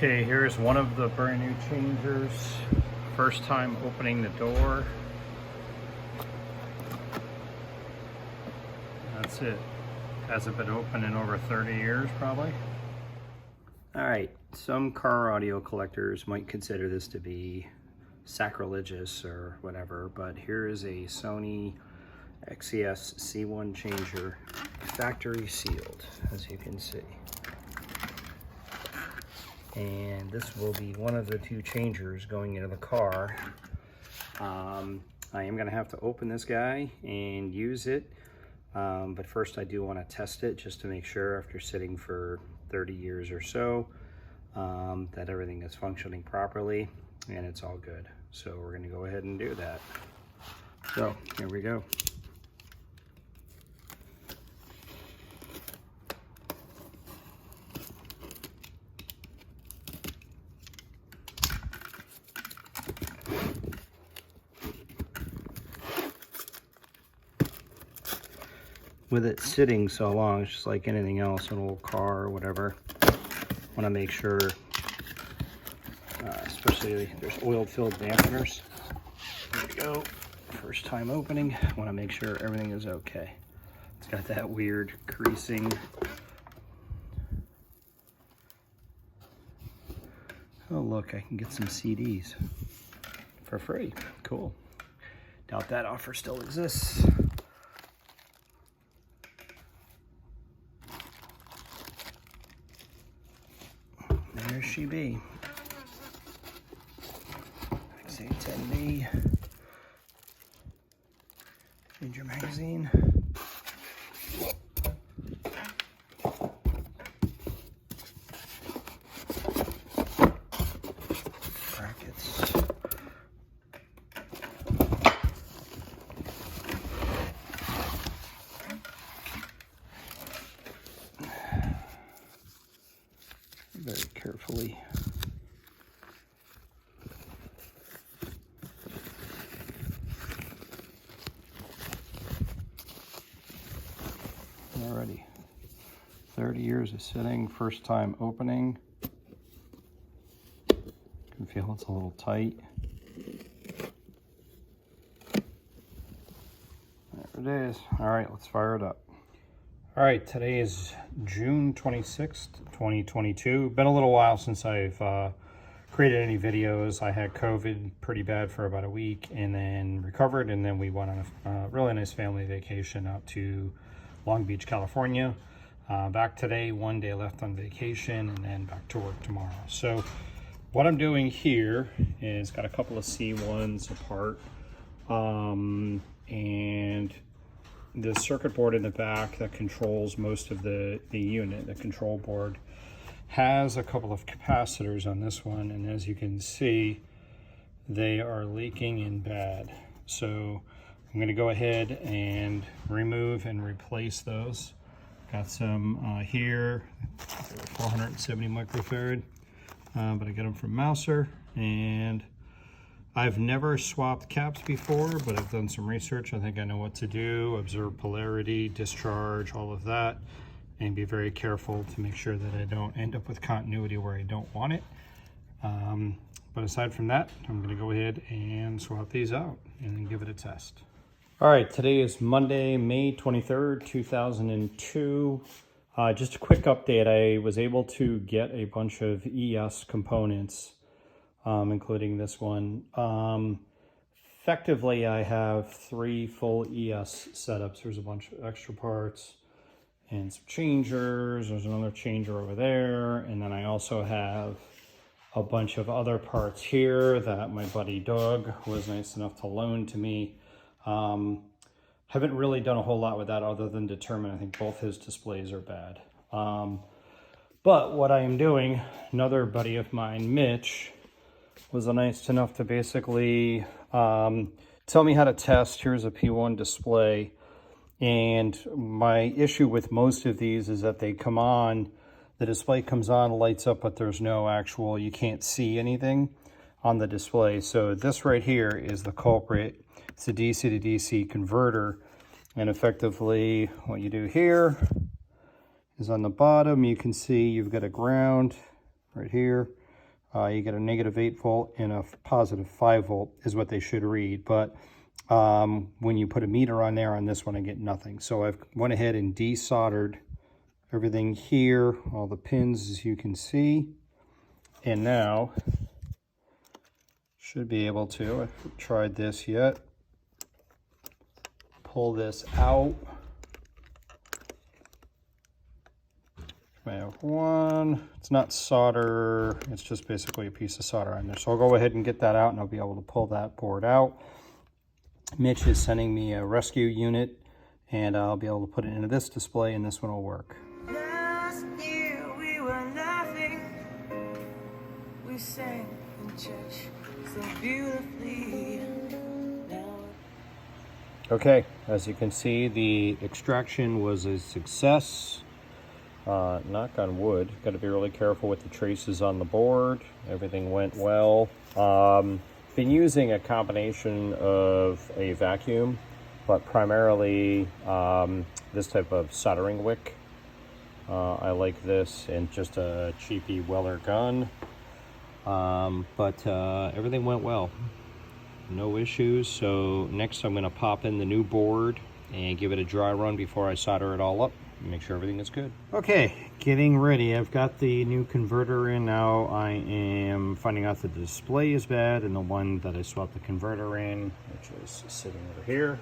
Okay, here's one of the brand new changers. First time opening the door. That's it. Hasn't been open in over 30 years probably. Alright, some car audio collectors might consider this to be sacrilegious or whatever, but here is a Sony XES C1 changer, factory sealed, as you can see. And this will be one of the two changers going into the car. I am going to have to open this guy and use it, but first I do want to test it just to make sure, after sitting for 30 years or so, that everything is functioning properly and it's all good. So we're going to go ahead and do that. So here we go. With it sitting so long, it's just like anything else, an old car or whatever. Want to make sure, especially there's oil-filled dampeners. There we go. First time opening. Want to make sure everything is okay. It's got that weird creasing. Oh look, I can get some CDs for free. Cool. Doubt that offer still exists. There she be. XA10B. Changer magazine. Brackets. Very carefully. Alrighty. 30 years of sitting, first time opening. Can feel it's a little tight. There it is. Alright, let's fire it up. Alright, today is June 26th, 2022. Been a little while since I've created any videos. I had COVID pretty bad for about a week and then recovered, and then we went on a really nice family vacation out to Long Beach, California. Back today, one day left on vacation, and then back to work tomorrow. So what I'm doing here is got a couple of C1s apart, and the circuit board in the back that controls most of the unit, the control board, has a couple of capacitors on this one, and as you can see, they are leaking in bad. So I'm going to go ahead and remove and replace those. Got some here, 470 microfarad, but I got them from Mouser, and I've never swapped caps before, but I've done some research. I think I know what to do. Observe polarity, discharge, all of that, and be very careful to make sure that I don't end up with continuity where I don't want it. But aside from that, I'm going to go ahead and swap these out and then give it a test. All right, today is Monday, May 23rd, 2002. Just a quick update. I was able to get a bunch of ES components, including this one. Effectively, I have 3 full ES setups. There's a bunch of extra parts and some changers. There's another changer over there. And then I also have a bunch of other parts here that my buddy Doug was nice enough to loan to me. Haven't really done a whole lot with that other than determine I think both his displays are bad. But what I am doing, another buddy of mine, Mitch, was nice enough to basically tell me how to test. Here's a P1 display. And my issue with most of these is that they come on, the display comes on, lights up, but there's no actual, you can't see anything on the display. So this right here is the culprit. It's a DC to DC converter. And effectively what you do here is on the bottom, you can see you've got a ground right here. You get a -8 volt and a +5 volt is what they should read. But when you put a meter on there on this one, I get nothing. So I've went ahead and desoldered everything here, all the pins, as you can see. And now should be able to, I haven't tried this yet, pull this out. I have one. It's not solder, it's just basically a piece of solder on there. So I'll go ahead and get that out and I'll be able to pull that board out. Mitch is sending me a rescue unit and I'll be able to put it into this display and this one will work. Last year we were laughing, we sang in church so beautifully. Okay, as you can see, the extraction was a success. Knock on wood. Got to be really careful with the traces on the board. Everything went well. Been using a combination of a vacuum, but primarily this type of soldering wick. I like this and just a cheapy Weller gun. But everything went well. No issues. So next I'm going to pop in the new board and give it a dry run before I solder it all up. Make sure everything is good. Okay, getting ready. I've got the new converter in now. I am finding out that the display is bad and the one that I swapped the converter in, which is sitting over here.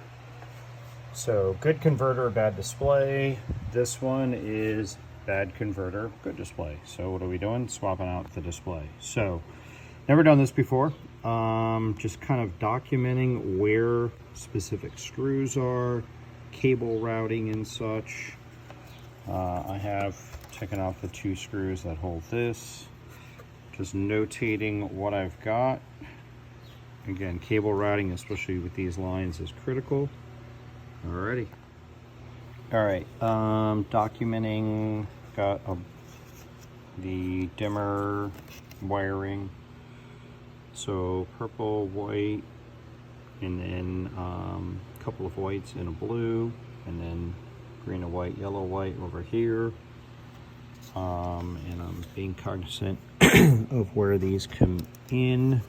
So good converter, bad display. This one is bad converter, good display. So what are we doing? Swapping out the display. So never done this before. Just kind of documenting where specific screws are, cable routing and such. I have taken off the 2 screws that hold this. Just notating what I've got. Again, cable routing, especially with these lines, is critical. Alrighty. Alright, documenting, got the dimmer wiring. So purple, white, and then a couple of whites and a blue, and then green and white, yellow, white over here. And I'm being cognizant of where these come in.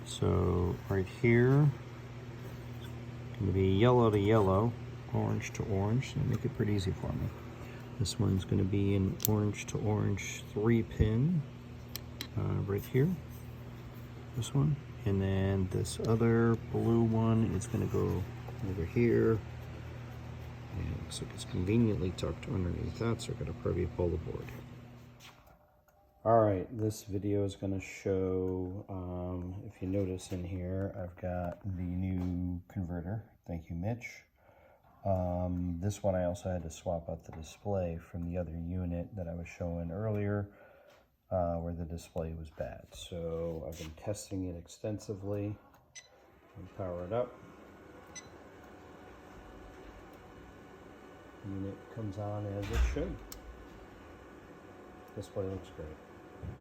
So right here, it's going to be yellow to yellow, orange to orange. So make it pretty easy for me. This one's going to be an orange to orange 3-pin right here. This one, and then this other blue one is going to go over here. And it looks like it's conveniently tucked underneath that, so I'm going to probably pull the board. Alright, this video is going to show, if you notice in here, I've got the new converter. Thank you, Mitch. This one I also had to swap out the display from the other unit that I was showing earlier, where the display was bad. So I've been testing it extensively. Power it up. Unit comes on as it should. Display looks great.